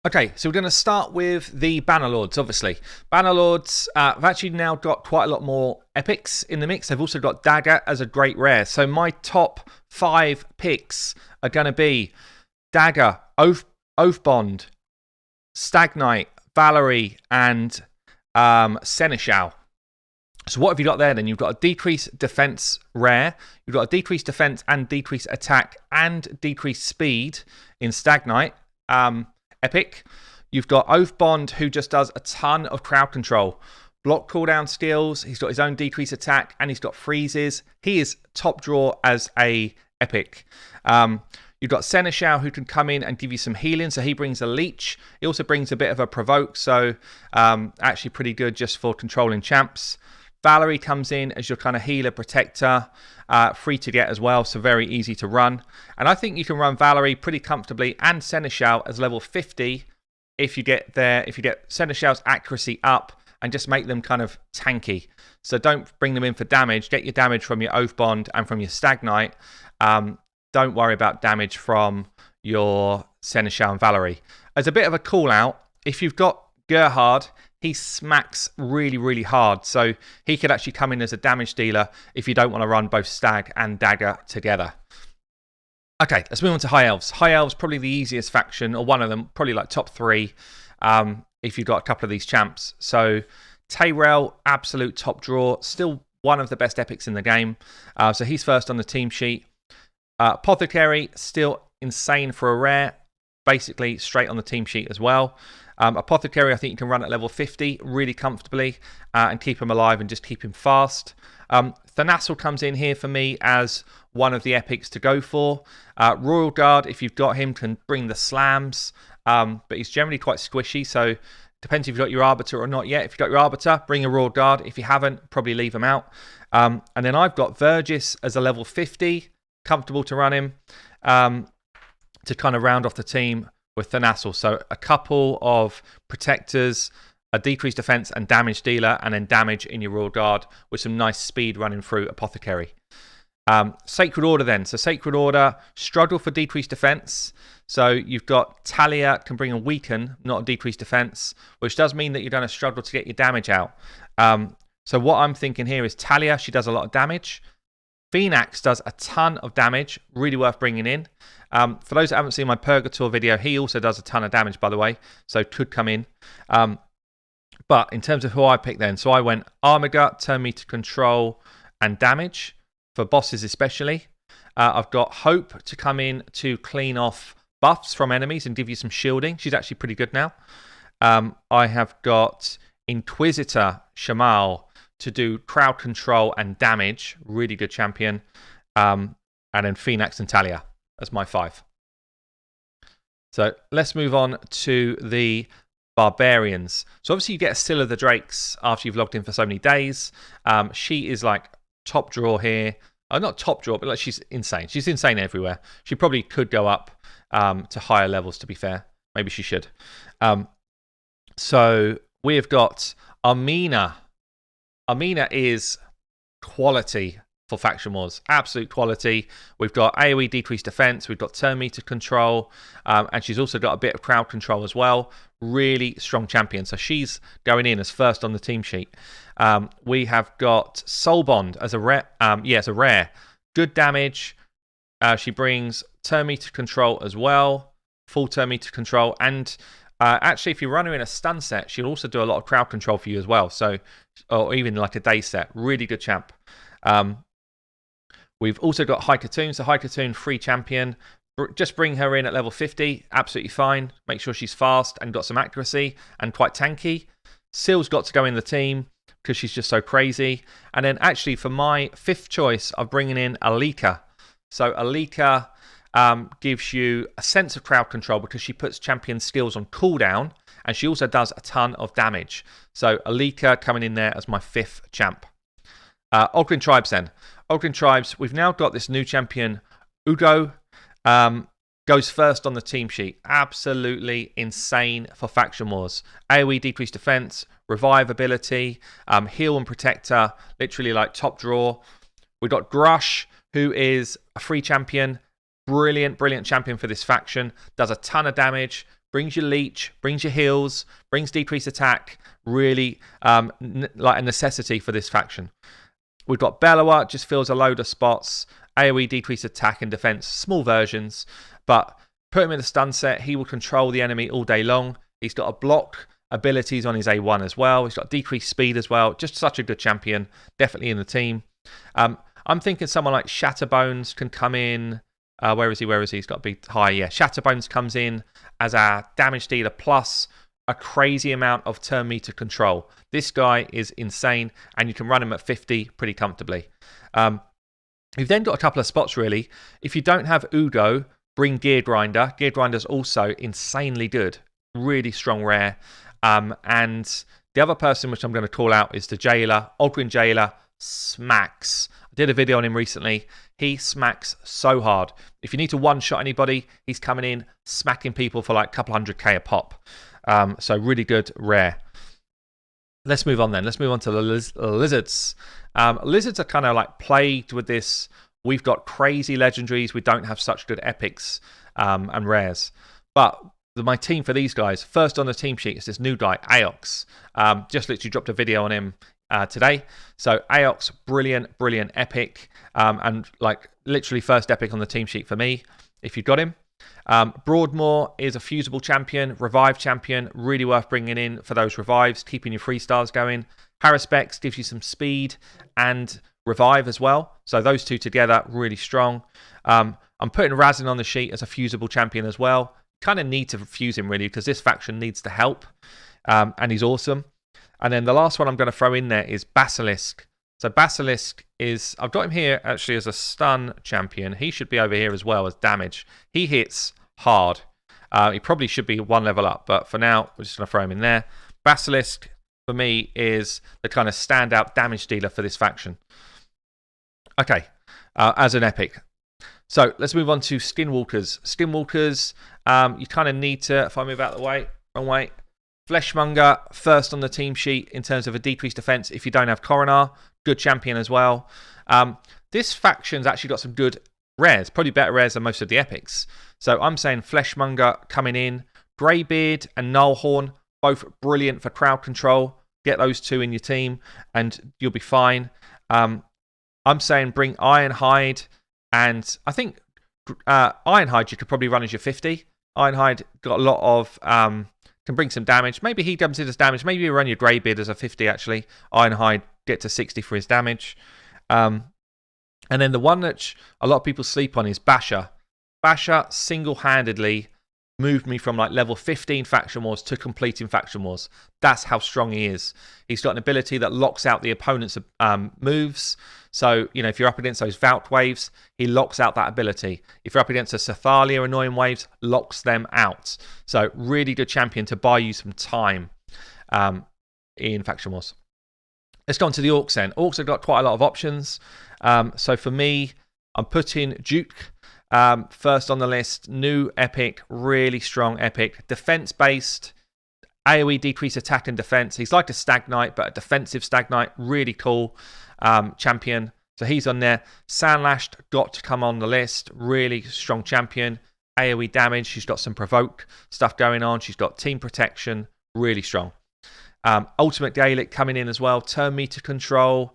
Okay, so we're going to start with the Bannerlords, obviously. Bannerlords have actually now got quite a lot more epics in the mix. They've also got Dagger as a great rare. So my top 5 picks are going to be Dagger, Oathbond, Stag Knight, Valerie, and Seneschal. So what have you got there then? You've got a decreased defense rare. You've got a decreased defense and decreased attack and decreased speed in Stag Knight. Epic. You've got Oathbond, who just does a ton of crowd control. Block cooldown skills. He's got his own decreased attack and he's got freezes. He is top draw as a epic. You've got Seneschal, who can come in and give you some healing. So he brings a leech. He also brings a bit of a provoke. So actually pretty good just for controlling champs. Valerie comes in as your kind of healer protector, free to get as well, so very easy to run. And I think you can run Valerie pretty comfortably and Seneschal as level 50 if you get Seneschal's accuracy up and just make them kind of tanky. So don't bring them in for damage. Get your damage from your Oathbond and from your Stag Knight. Don't worry about damage from your Seneschal and Valerie. As a bit of a call out, if you've got Gerhard, he smacks really, really hard. So he could actually come in as a damage dealer if you don't want to run both Stag and Dagger together. Okay, let's move on to High Elves. High Elves, probably the easiest faction, or one of them, probably like top 3 if you've got a couple of these champs. So Tyrell, absolute top draw. Still one of the best epics in the game. So he's first on the team sheet. Apothecary, still insane for a rare. Basically straight on the team sheet as well. Apothecary, I think you can run at level 50 really comfortably and keep him alive and just keep him fast. Thanassel comes in here for me as one of the epics to go for. Royal Guard, if you've got him, can bring the slams, but he's generally quite squishy, so depends if you've got your Arbiter or not yet. If you've got your Arbiter, bring a Royal Guard. If you haven't, probably leave him out. And then I've got Vergis as a level 50, comfortable to run him to kind of round off the team with Thanassel. So a couple of protectors, a decreased defense and damage dealer, and then damage in your Royal Guard with some nice speed running through Apothecary. Sacred Order then. So Sacred Order, struggle for decreased defense. So you've got Talia can bring a weaken, not a decreased defense, which does mean that you're going to struggle to get your damage out. So what I'm thinking here is Talia, she does a lot of damage. Phoenix does a ton of damage, really worth bringing in. For those that haven't seen my Purgator video, he also does a ton of damage, by the way, so could come in. But in terms of who I picked then, so I went Armagut, turn me to control and damage, for bosses especially. I've got Hope to come in to clean off buffs from enemies and give you some shielding. She's actually pretty good now. I have got Inquisitor Shamal to do crowd control and damage. Really good champion. And then Phoenix and Talia as my 5. So let's move on to the Barbarians. So obviously you get a Still of the Drakes after you've logged in for so many days. She is like top draw here. Not top draw, but like she's insane. She's insane everywhere. She probably could go up to higher levels, to be fair. Maybe she should. So we have got Armina. Armina is quality for Faction Wars. Absolute quality. We've got AoE decreased defense. We've got turn meter control. And she's also got a bit of crowd control as well. Really strong champion. So she's going in as first on the team sheet. We have got Soul Bond as a rare. As a rare. Good damage. She brings turn meter control as well. Full turn meter control. And actually, if you run her in a stun set, she'll also do a lot of crowd control for you as well. So, or even like a day set. Really good champ. We've also got Haikatoon. So Haikatoon, free champion. Just bring her in at level 50. Absolutely fine. Make sure she's fast and got some accuracy and quite tanky. Syl's got to go in the team because she's just so crazy. And then actually for my 5th choice, I'm bringing in Alika. So Alika gives you a sense of crowd control because she puts champion skills on cooldown, and she also does a ton of damage. So Alika coming in there as my 5th champ. Ogryn Tribes then. Ogryn Tribes, we've now got this new champion, Ugo. Goes first on the team sheet. Absolutely insane for Faction Wars. AoE decreased defense, revive ability, heal and protector, literally like top draw. We've got Grush, who is a free champion. Brilliant champion for this faction. Does a ton of damage. brings your leech, brings your heals, brings decreased attack. Really like a necessity for this faction. We've got Bellower, just fills a load of spots. AoE decreased attack and defense, small versions. But put him in a stun set, he will control the enemy all day long. He's got a block abilities on his A1 as well. He's got decreased speed as well. Just such a good champion. Definitely in the team. I'm thinking someone like Shatterbones can come in. Where is he? He's got to be high. Yeah, Shatterbones comes in as our damage dealer plus a crazy amount of turn meter control. This guy is insane, and you can run him at 50 pretty comfortably. You've then got a couple of spots, really. If you don't have Ugo, bring Gear Grinder. Gear Grinder's also insanely good. Really strong rare. And the other person which I'm going to call out is the Jailer. Ogryn Jailer smacks. I did a video on him recently. He smacks so hard. If you need to one-shot anybody, he's coming in, smacking people for like a couple 100k a pop. So really good rare. Let's move on then. Let's move on to the Lizards. Lizards are kind of like plagued with this. We've got crazy legendaries. We don't have such good epics and rares. But my team for these guys, first on the team sheet is this new guy, Aox. Just literally dropped a video on him today. So Aox, brilliant epic. And like literally first epic on the team sheet for me, if you've got him. Broadmoor is a fusible champion, revive champion, really worth bringing in for those revives, keeping your 3-stars going. Harrispex gives you some speed and revive as well. So those two together, really strong. I'm putting Razin on the sheet as a fusible champion as well. Kind of need to fuse him really because this faction needs to help. And he's awesome. And then the last one I'm going to throw in there is Basilisk. So Basilisk is, I've got him here actually as a stun champion. He should be over here as well as damage. He hits hard. He probably should be one level up, but for now, we're just going to throw him in there. Basilisk, for me, is the kind of standout damage dealer for this faction. Okay, as an epic. So let's move on to Skinwalkers. Skinwalkers, you kind of need to, if I move out of the way, wrong way. Fleshmonger, first on the team sheet in terms of a decreased defense if you don't have Coronar. Good champion as well. This faction's actually got some good rares, probably better rares than most of the epics. So I'm saying Fleshmonger coming in. Greybeard and Nullhorn, both brilliant for crowd control. Get those two in your team and you'll be fine. I'm saying bring Ironhide, and I think Ironhide you could probably run as your 50. Ironhide got a lot of... can bring some damage. Maybe he comes in as damage. Maybe you run your Greybeard as a 50, actually. Ironhide, get to 60 for his damage. And then the one that a lot of people sleep on is Basher. Basher single-handedly moved me from like level 15 Faction Wars to completing Faction Wars. That's how strong he is. He's got an ability that locks out the opponent's moves. So, you know, if you're up against those Vault waves, he locks out that ability. If you're up against a Sethalia annoying waves, locks them out. So, really good champion to buy you some time in Faction Wars. Let's go on to the Orcs then. Orcs have got quite a lot of options. So, for me, I'm putting Duke first on the list. New epic, really strong epic. Defense-based, AoE decrease attack and defense. He's like a Stag Knight, but a defensive Stag Knight. Really cool champion. So he's on there. Sandlashed got to come on the list. Really strong champion. AoE damage. She's got some provoke stuff going on. She's got team protection. Really strong. Ultimate Gaelic coming in as well. Turn meter control.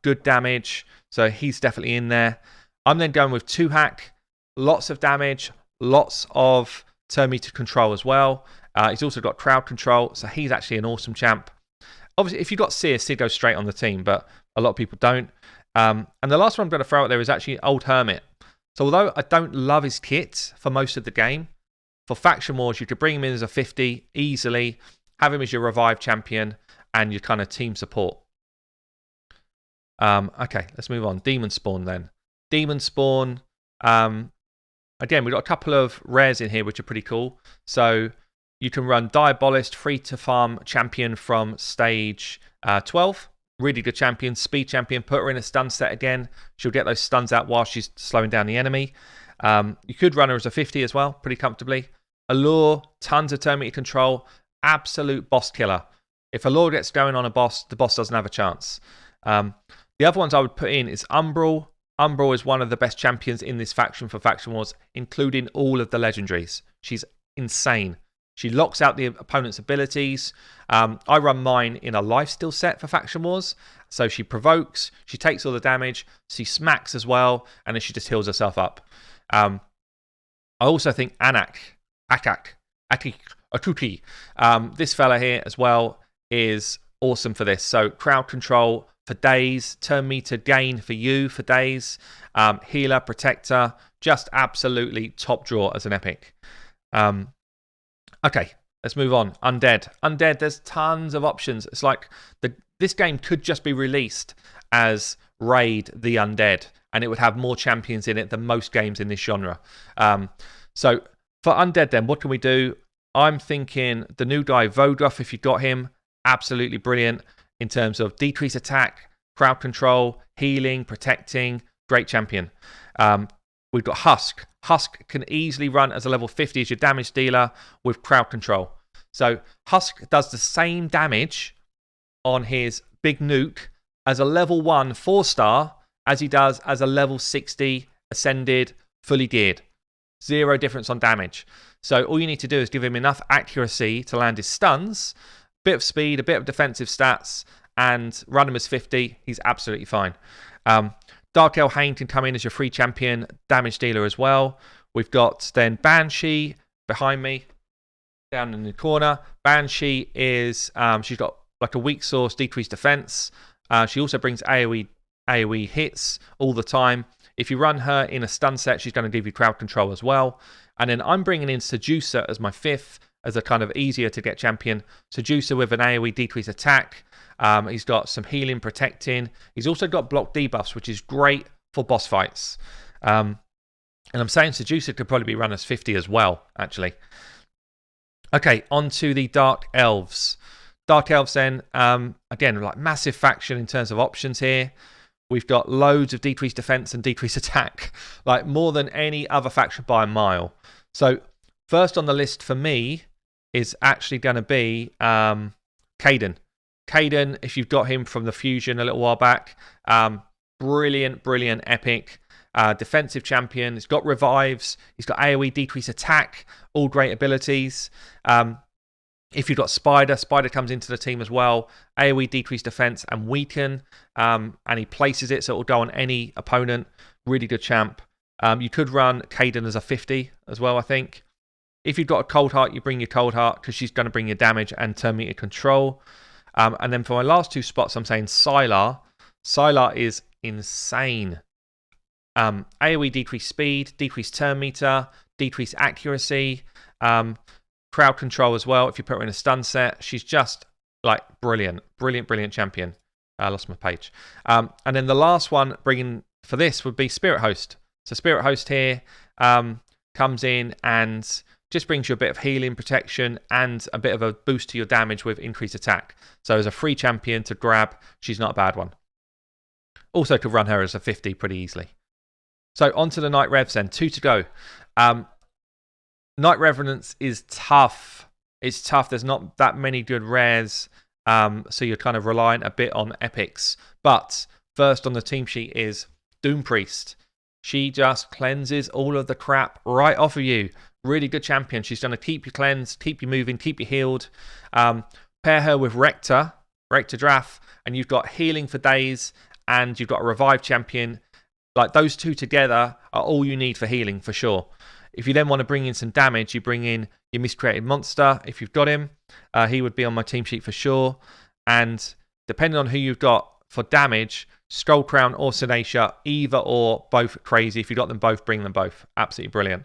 Good damage. So he's definitely in there. I'm then going with 2-hack. Lots of damage. Lots of turn meter control as well. He's also got crowd control. So he's actually an awesome champ. Obviously, if you've got Seer, Seer goes straight on the team, but a lot of people don't. And the last one I'm going to throw out there is actually Old Hermit. So although I don't love his kit for most of the game, for Faction Wars, you could bring him in as a 50 easily, have him as your revive champion, and your kind of team support. Okay, let's move on. Demonspawn then. Demonspawn. Again, we've got a couple of rares in here which are pretty cool. So you can run Diabolist, free to farm champion from stage 12. Really good champion, speed champion. Put her in a stun set again. She'll get those stuns out while she's slowing down the enemy. You could run her as a 50 as well, pretty comfortably. Allure, tons of turn meter control. Absolute boss killer. If Allure gets going on a boss, the boss doesn't have a chance. The other ones I would put in is Umbral. Umbral is one of the best champions in this faction for Faction Wars, including all of the legendaries. She's insane. She locks out the opponent's abilities. I run mine in a lifesteal set for Faction Wars. So she provokes, she takes all the damage, she smacks as well, and then she just heals herself up. I also think Atuti, this fella here as well is awesome for this. So crowd control for days, turn meter gain for you for days, healer, protector, just absolutely top draw as an epic. Okay, let's move on. Undead, there's tons of options. It's like this game could just be released as Raid the Undead, and it would have more champions in it than most games in this genre. So for Undead then, what can we do? I'm thinking the new guy, Vodroth, if you've got him, absolutely brilliant in terms of decrease attack, crowd control, healing, protecting, great champion. We've got Husk. Husk can easily run as a level 50 as your damage dealer with crowd control. So Husk does the same damage on his big nuke as a level 1 4-star as he does as a level 60 ascended fully geared. 0 difference on damage. So all you need to do is give him enough accuracy to land his stuns, bit of speed, a bit of defensive stats, and run him as 50. He's absolutely fine. Dark Elhain can come in as your free champion damage dealer as well. We've got then Banshee behind me, down in the corner. Banshee is, she's got like a weak source, decreased defense. She also brings AoE hits all the time. If you run her in a stun set, she's going to give you crowd control as well. And then I'm bringing in Seducer as my 5th, as a kind of easier to get champion. Seducer with an AoE decrease attack. He's got some healing, protecting. He's also got block debuffs, which is great for boss fights. And I'm saying Seducer could probably be run as 50 as well, actually. Okay, on to the Dark Elves. Dark Elves then, again, like massive faction in terms of options here. We've got loads of decreased defense and decreased attack, like more than any other faction by a mile. So first on the list for me is actually going to be Caden. Caden, if you've got him from the Fusion a little while back, brilliant epic. Defensive champion. He's got revives. He's got AoE decrease attack. All great abilities. If you've got Spider comes into the team as well. AoE decrease defense and weaken. And he places it so it will go on any opponent. Really good champ. You could run Caden as a 50 as well, I think. If you've got a Cold Heart, you bring your Cold Heart because she's going to bring your damage and turn meter control. And then for my last 2 spots, I'm saying Sylar. Sylar is insane. AoE decrease speed, decrease turn meter, decrease accuracy, crowd control as well. If you put her in a stun set, she's just like brilliant champion. I lost my page. And then the last one bringing for this would be Spirit Host. So Spirit Host here comes in and just brings you a bit of healing, protection, and a bit of a boost to your damage with increased attack. So as a free champion to grab, she's not a bad one. Also could run her as a 50 pretty easily. So on to the Night Revs then. 2 to go. Night Revenants is tough. It's tough. There's not that many good rares. So you're kind of reliant a bit on epics. But first on the team sheet is Doom Priest. She just cleanses all of the crap right off of you. Really good champion. She's going to keep you cleansed, keep you moving, keep you healed. Pair her with Rector Draff, and you've got healing for days, and you've got a revive champion. Like those 2 together are all you need for healing for sure. If you then want to bring in some damage, you bring in your miscreated monster. If you've got him, he would be on my team sheet for sure. And depending on who you've got for damage, Skull Crown or Sedacia, either or, both crazy. If you've got them both, bring them both. Absolutely brilliant.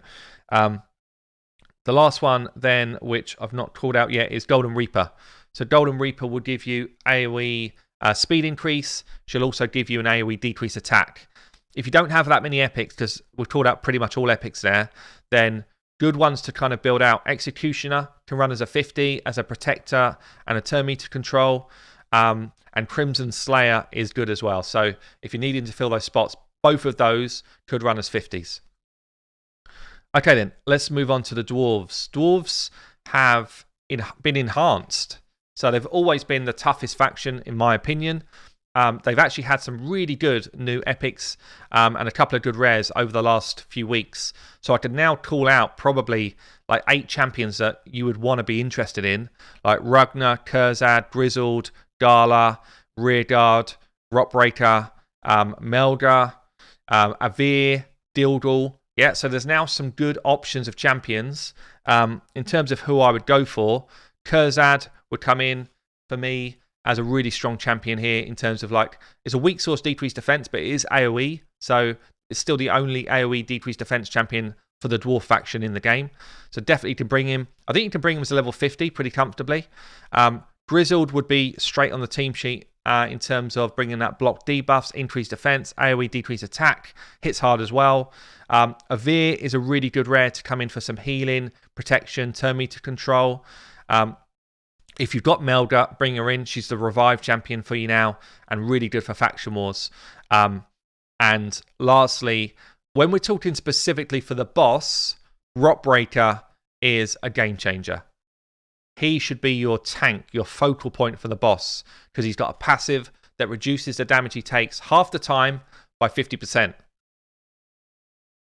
The last one then, which I've not called out yet, is Golden Reaper. So Golden Reaper will give you AoE speed increase. She'll also give you an AoE decrease attack. If you don't have that many epics, because we've called out pretty much all epics there, then good ones to kind of build out. Executioner can run as a 50, as a protector, and a turn meter control. And Crimson Slayer is good as well. So if you're needing to fill those spots, both of those could run as 50s. Okay then, let's move on to the Dwarves. Dwarves have been enhanced. So they've always been the toughest faction, in my opinion. they've actually had some really good new epics and a couple of good rares over the last few weeks. So I can now call out probably like 8 champions that you would want to be interested in, like Ragnar, Kurzad, Grizzled, Gala, Rearguard, Rockbreaker, Melga, Avir, Dildal. Yeah, so there's now some good options of champions. In terms of who I would go for, Kurzad would come in for me as a really strong champion here in terms of like, it's a weak source decreased defense, but it is AoE, so it's still the only AoE decreased defense champion for the dwarf faction in the game. So definitely to bring him, I think you can bring him as a level 50 pretty comfortably. Grizzled would be straight on the team sheet in terms of bringing that block debuffs, increased defense, AoE decreased attack, hits hard as well. Avir is a really good rare to come in for some healing, protection, turn meter control. If you've got Melga, bring her in. She's the revive champion for you now and really good for faction wars. And lastly, when we're talking specifically for the boss, Rockbreaker is a game changer. He should be your tank, your focal point for the boss, because he's got a passive that reduces the damage he takes half the time by 50%,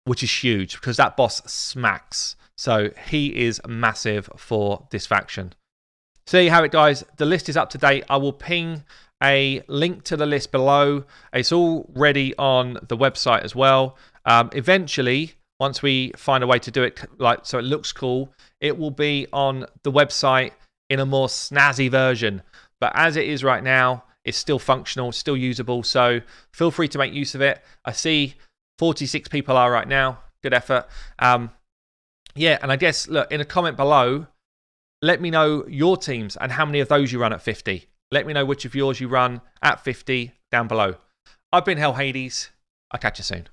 which is huge because that boss smacks. So he is massive for this faction. So there you have it, guys. The list is up to date. I will ping a link to the list below. It's all ready on the website as well. Eventually, once we find a way to do it like so it looks cool, it will be on the website in a more snazzy version. But as it is right now, it's still functional, still usable. So feel free to make use of it. I see 46 people are right now. Good effort. Yeah, and I guess, look, in a comment below, let me know your teams and how many of those you run at 50. Let me know which of yours you run at 50 down below. I've been Hell Hades. I'll catch you soon.